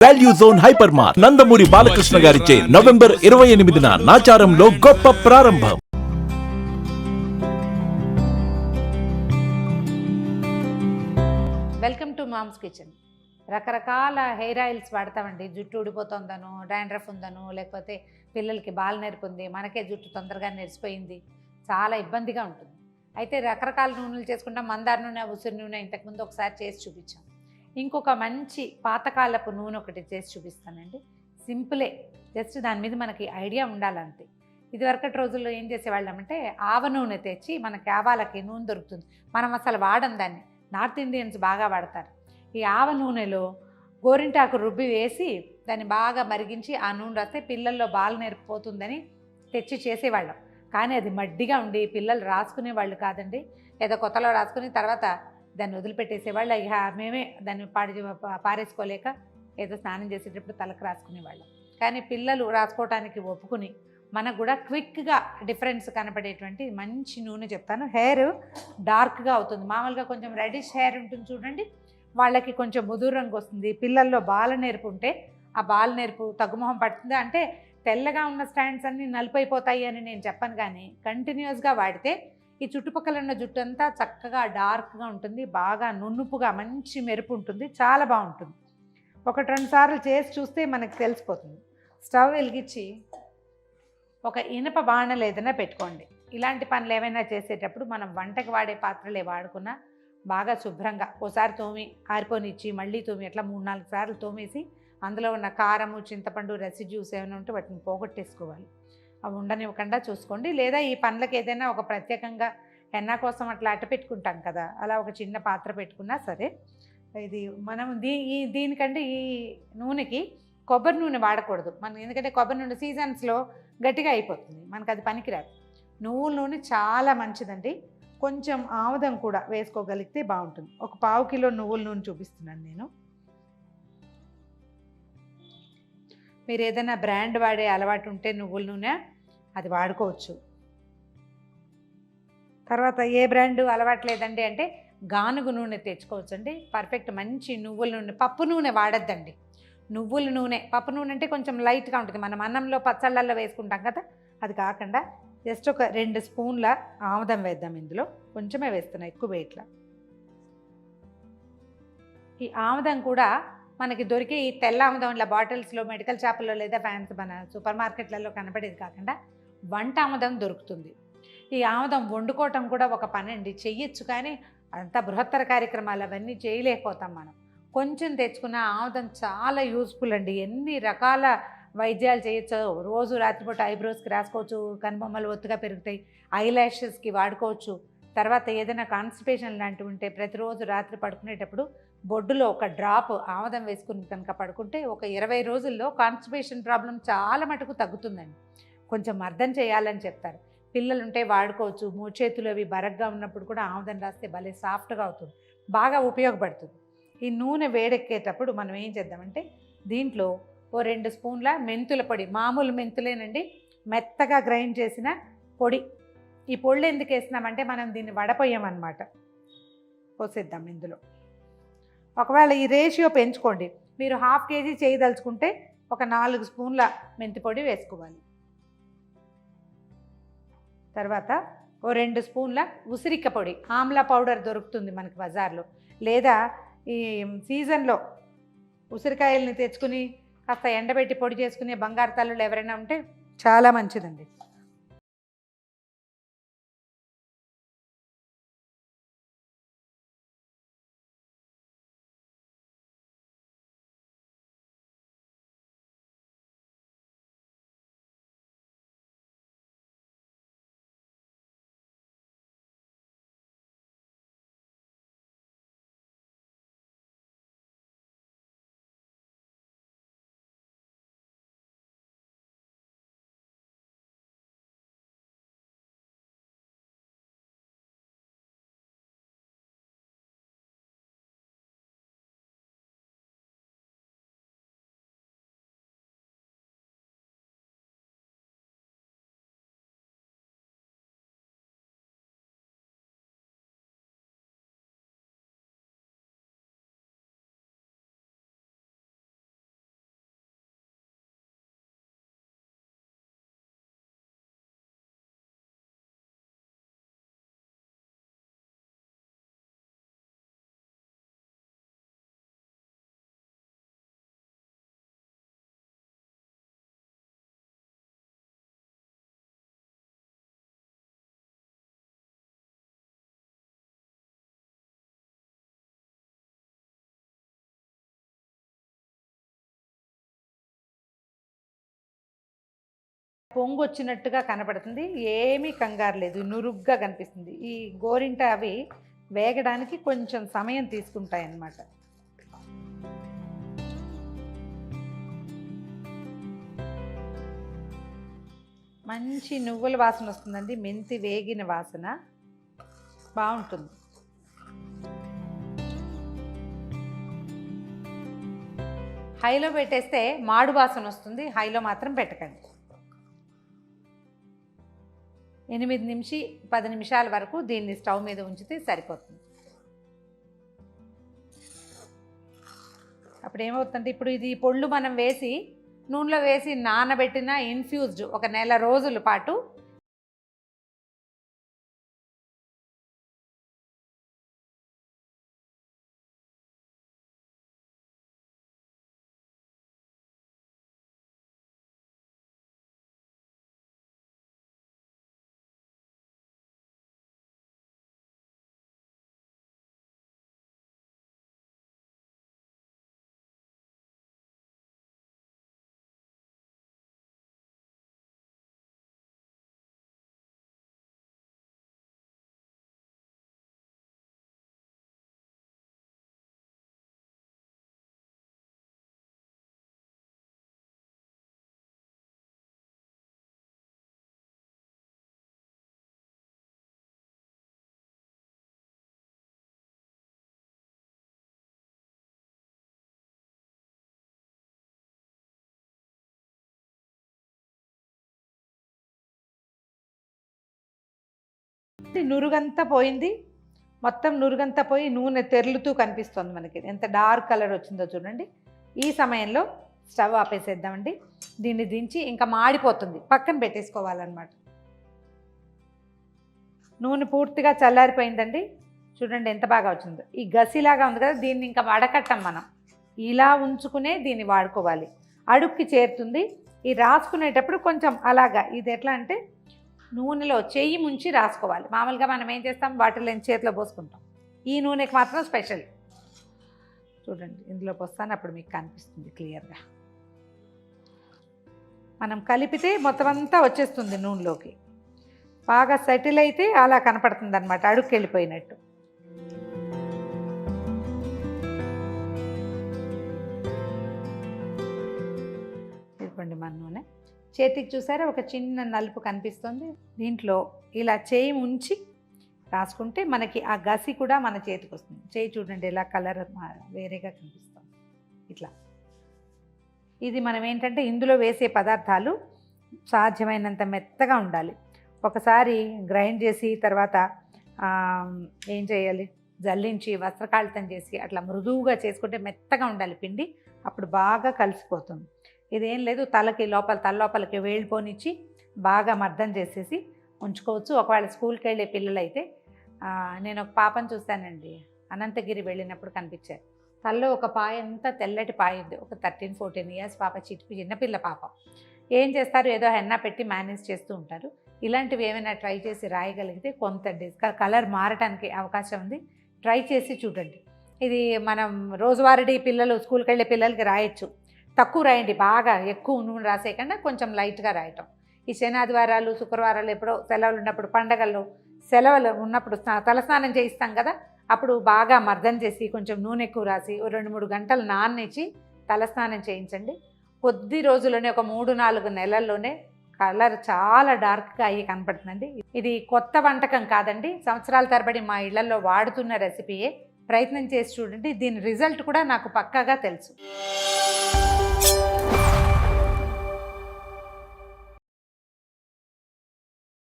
Value Zone Hyper Mart Nandamuri Balakrishna గారిచే November 28న నాచారంలో గొప్ప ప్రారంభం. Welcome to Mom's Kitchen. రకరకాల హెయిర్ ఆయిల్స్ వాడతామండి. జుట్టు ఊడిపోతుందనో, డాండ్రఫ్ ఉందనో, లేకపోతే పిల్లలకి బాల్ నెరుపుంది, మనకే జుట్టు తొందరగా నెరిసిపోయింది, చాలా ఇబ్బందిగా ఉంటుంది. అయితే రకరకాల నూనెలు చేసుకుంటాం. మందార నూనె, ఉసిరి నూనె ఇంతకుముందు ఒకసారి చేసి చూపించాం. ఇంకొక మంచి పాతకాలపు నూనె ఒకటి చేసి చూపిస్తానండి. సింపులే, జస్ట్ దాని మీద మనకి ఐడియా ఉండాలంతే. ఇదివరకటి రోజుల్లో ఏం చేసేవాళ్ళమంటే ఆవ నూనె తెచ్చి మనకి ఆవాలకి నూనె దొరుకుతుంది. మనం అసలు వాడం దాన్ని, నార్త్ ఇండియన్స్ బాగా వాడతారు. ఈ ఆవ నూనెలో గోరింటాకు రుబ్బి వేసి దాన్ని బాగా మరిగించి ఆ నూనె రాస్తే పిల్లల్లో బాల్ నేర్పిపోతుందని తెచ్చి చేసేవాళ్ళం. కానీ అది మడ్డిగా ఉండి పిల్లలు రాసుకునే వాళ్ళు కాదండి. ఏదో కొత్తలో రాసుకుని తర్వాత దాన్ని వదిలిపెట్టేసేవాళ్ళు. ఇక మేమే దాన్ని పారేసుకోలేక ఏదో స్నానం చేసేటప్పుడు తలకు రాసుకునేవాళ్ళం. కానీ పిల్లలు రాసుకోవటానికి ఒప్పుకుని మనకు కూడా క్విక్గా డిఫరెన్స్ కనపడేటువంటి మంచి నూనె చెప్తాను. హెయిర్ డార్క్గా అవుతుంది. మామూలుగా కొంచెం రెడిష్ హెయిర్ ఉంటుంది చూడండి, వాళ్ళకి కొంచెం ముదురు రంగు వస్తుంది. పిల్లల్లో బాల నేర్పు ఉంటే ఆ బాల నేర్పు తగ్గుముఖం పడుతుంది. అంటే తెల్లగా ఉన్న స్టాండ్స్ అన్నీ నలుపైపోతాయి అని నేను చెప్పను, కానీ కంటిన్యూస్గా వాడితే ఈ చుట్టుపక్కల ఉన్న జుట్టు అంతా చక్కగా డార్క్గా ఉంటుంది, బాగా నునుపుగా మంచి మెరుపు ఉంటుంది, చాలా బాగుంటుంది. 1-2 సార్లు చేసి చూస్తే మనకు తెలిసిపోతుంది. స్టవ్ వెలిగించి ఒక ఇనుప బాణలు ఏదైనా పెట్టుకోండి. ఇలాంటి పనులు ఏమైనా చేసేటప్పుడు మనం వంటకి వాడే పాత్రలే వాడుకున్నా బాగా శుభ్రంగా ఓసారి తోమి ఆరిపోనిచ్చి మళ్ళీ తోమి అట్లా 3-4 సార్లు తోమేసి అందులో ఉన్న కారము, చింతపండు, రెసిడ్యూస్ ఏమైనా ఉంటే వాటిని పోగొట్టేసుకోవాలి. అవి ఉండనివ్వకుండా చూసుకోండి. లేదా ఈ పండ్లకి ఏదైనా ఒక ప్రత్యేకంగా హెన్నా కోసం అట్లా అట్ట పెట్టుకుంటాం కదా, అలా ఒక చిన్న పాత్ర పెట్టుకున్నా సరే. ఇది మనం దీనికంటే ఈ నూనెకి కొబ్బరి నూనె వాడకూడదు మనం, ఎందుకంటే కొబ్బరి నూనె సీజన్స్లో గట్టిగా అయిపోతుంది, మనకు అది పనికిరాదు. నువ్వుల నూనె చాలా మంచిదండి. కొంచెం ఆముదం కూడా వేసుకోగలిగితే బాగుంటుంది. ఒక 1/4 కిలో నువ్వుల నూనె చూపిస్తున్నాను నేను. మీరు ఏదైనా బ్రాండ్ వాడే అలవాటు ఉంటే నువ్వుల నూనె అది వాడుకోవచ్చు. తర్వాత ఏ బ్రాండు అలవాటు లేదండి అంటే గానుగు నూనె తెచ్చుకోవచ్చు అండి. పర్ఫెక్ట్ మంచి నువ్వుల నూనె. పప్పు నూనె వాడద్దండి, నువ్వుల నూనె. పప్పు నూనె అంటే కొంచెం లైట్గా ఉంటుంది, మనం అన్నంలో పచ్చళ్ళల్లో వేసుకుంటాం కదా, అది కాకుండా జస్ట్ ఒక 2 స్పూన్ల ఆముదం వేద్దాం. ఇందులో కొంచెమే వేస్తున్నా, ఎక్కువ వేయట్లా. ఈ ఆముదం కూడా మనకి దొరికే ఈ తెల్ల ఆముదం ఇలా బాటిల్స్లో మెడికల్ షాపుల్లో లేదా మన సూపర్ మార్కెట్లలో కనపడేది కాకుండా వంట ఆముదం దొరుకుతుంది. ఈ ఆముదం వండుకోవటం కూడా ఒక పని అండి, చెయ్యొచ్చు, కానీ అంత బృహత్తర కార్యక్రమాలు అవన్నీ చేయలేకపోతాం మనం. కొంచెం తెచ్చుకున్న ఆముదం చాలా యూస్ఫుల్ అండి. ఎన్ని రకాల వైద్యాలు చేయొచ్చు. రోజు రాత్రిపూట ఐబ్రోస్కి రాసుకోవచ్చు, కనుబొమ్మలు ఒత్తుగా పెరుగుతాయి, ఐ ల్యాషెస్కి వాడుకోవచ్చు. తర్వాత ఏదైనా కాన్స్టిపేషన్ లాంటివి ఉంటే ప్రతిరోజు రాత్రి పడుకునేటప్పుడు బొడ్డులో ఒక డ్రాప్ ఆముదం వేసుకుని కనుక పడుకుంటే ఒక 20 రోజుల్లో కాన్స్టిపేషన్ ప్రాబ్లం చాలా మటుకు తగ్గుతుందండి. కొంచెం అర్థం చేయాలని చెప్తారు. పిల్లలు ఉంటే వాడుకోవచ్చు. చేతులు అవి బరగ్గా ఉన్నప్పుడు కూడా ఆముదం రాస్తే భలే సాఫ్ట్గా అవుతుంది, బాగా ఉపయోగపడుతుంది. ఈ నూనె వేడెక్కేటప్పుడు మనం ఏం చేద్దామంటే దీంట్లో 2 స్పూన్ల మెంతుల పొడి, మామూలు మెంతులేనండి, మెత్తగా గ్రైండ్ చేసిన పొడి. ఈ పొళ్ళు ఎందుకు వేసినామంటే మనం దీన్ని వడపోయామన్నమాట. పోసేద్దాం ఇందులో. ఒకవేళ ఈ రేషియో పెంచుకోండి, మీరు 1/2 కేజీ చేయదలుచుకుంటే ఒక 4 స్పూన్ల మెంతి పొడి వేసుకోవాలి. తర్వాత 2 స్పూన్ల ఉసిరిక పొడి, ఆమ్లా పౌడర్ దొరుకుతుంది మనకి బజార్లో, లేదా ఈ సీజన్లో ఉసిరికాయల్ని తెచ్చుకుని కాస్త ఎండబెట్టి పొడి చేసుకునే బంగారు తల్లులు ఎవరైనా ఉంటే చాలా మంచిదండి. పొంగు వచ్చినట్టుగా కనపడుతుంది, ఏమీ కంగారు లేదు, నురుగ్గా కనిపిస్తుంది. ఈ గోరింట అవి వేగడానికి కొంచెం సమయం తీసుకుంటాయి అన్నమాట. మంచి నువ్వుల వాసన వస్తుందండి, మెంతి వేగిన వాసన బాగుంటుంది. హైలో పెట్టేస్తే మాడు వాసన వస్తుంది, హైలో మాత్రం పెట్టకండి. 8 నుంచి 10 నిమిషాల వరకు దీన్ని స్టవ్ మీద ఉంచితే సరిపోతుంది. అప్పుడు ఏమవుతుందంటే, ఇప్పుడు ఇది పొళ్ళు మనం వేసి నూనెలో వేసి నానబెట్టిన ఇన్ఫ్యూజ్డ్ 1 నెల రోజుల పాటు నురుగంతా పోయింది, మొత్తం నురుగంతా పోయి నూనె తెరులుతూ కనిపిస్తుంది మనకి. ఎంత డార్క్ కలర్ వచ్చిందో చూడండి. ఈ సమయంలో స్టవ్ ఆపేసేద్దామండి. దీన్ని దించి, ఇంకా మాడిపోతుంది, పక్కన పెట్టేసుకోవాలన్నమాట. నూనె పూర్తిగా చల్లారిపోయిందండి. చూడండి ఎంత బాగా వచ్చిందో. ఈ గసిలాగా ఉంది కదా, దీన్ని ఇంకా వడకట్టం మనం, ఇలా ఉంచుకునే దీన్ని వాడుకోవాలి. అడుక్కి చేరుతుంది. ఈ రాసుకునేటప్పుడు కొంచెం అలాగా, ఇది ఎట్లా అంటే నూనెలో చెయ్యి ముంచి రాసుకోవాలి. మామూలుగా మనం ఏం చేస్తాం, వాటిలో చేతిలో పోసుకుంటాం. ఈ నూనెకి మాత్రం స్పెషల్. చూడండి, ఇందులో పోస్తాను, అప్పుడు మీకు కనిపిస్తుంది క్లియర్గా. మనం కలిపితే మొత్తం అంతా వచ్చేస్తుంది నూనెలోకి. బాగా సెటిల్ అయితే అలా కనపడుతుంది అనమాట, అడుక్కి వెళ్ళిపోయినట్టు. ఇదిగోండి మన నూనె. చేతికి చూసారా ఒక చిన్న నలుపు కనిపిస్తుంది. దీంట్లో ఇలా చేయి ఉంచి రాసుకుంటే మనకి ఆ గసి కూడా మన చేతికి వస్తుంది. చేయి చూడండి ఎలా కలర్ వేరేగా కనిపిస్తుంది ఇట్లా. ఇది మనం ఏంటంటే ఇందులో వేసే పదార్థాలు సాధ్యమైనంత మెత్తగా ఉండాలి. ఒకసారి గ్రైండ్ చేసి తర్వాత ఏం చేయాలి, జల్లించి వస్త్రకాళితం చేసి అట్లా మృదువుగా చేసుకుంటే మెత్తగా ఉండాలి పిండి, అప్పుడు బాగా కలిసిపోతుంది. ఇదేం లేదు, తల లోపలికి వేళ్ళిపోనిచ్చి బాగా మర్దం చేసేసి ఉంచుకోవచ్చు. ఒకవేళ స్కూల్కి వెళ్ళే పిల్లలైతే, నేను ఒక పాపను చూశానండి, అనంతగిరి వెళ్ళినప్పుడు కనిపించారు. తల్లో ఒక పాయ అంతా తెల్లటి పాయ ఉంది, ఒక 13-14 ఇయర్స్ పాప, చిన్నపిల్ల పాప. ఏం చేస్తారు, ఏదో హెన్నా పెట్టి మేనేజ్ చేస్తూ ఉంటారు. ఇలాంటివి ఏమైనా ట్రై చేసి రాయగలిగితే కొంత కలర్ మారటానికి అవకాశం ఉంది. ట్రై చేసి చూడండి. ఇది మనం రోజువారీ పిల్లలు స్కూల్కి వెళ్ళే పిల్లలకి రాయొచ్చు. తక్కువ రాయండి, బాగా ఎక్కువ నూనె రాసేయకుండా కొంచెం లైట్గా రాయటం. ఈ శనాదివారాలు, శుక్రవారాలు, ఎప్పుడో సెలవులు ఉన్నప్పుడు, పండగల్లో సెలవులు ఉన్నప్పుడు తలస్నానం చేయిస్తాం కదా, అప్పుడు బాగా మర్దం చేసి కొంచెం నూనె ఎక్కువ రాసి 2-3 గంటలు నాననిచ్చి తలస్నానం చేయించండి. కొద్ది రోజుల్లోనే, ఒక 3-4 నెలల్లోనే కలర్ చాలా డార్క్గా అయ్యి కనపడుతుందండి. ఇది కొత్త వంటకం కాదండి, సంవత్సరాల తరబడి మా ఇళ్లలో వాడుతున్న రెసిపీయే. ప్రయత్నం చేసి చూడండి, దీని రిజల్ట్ కూడా నాకు పక్కాగా తెలుసు.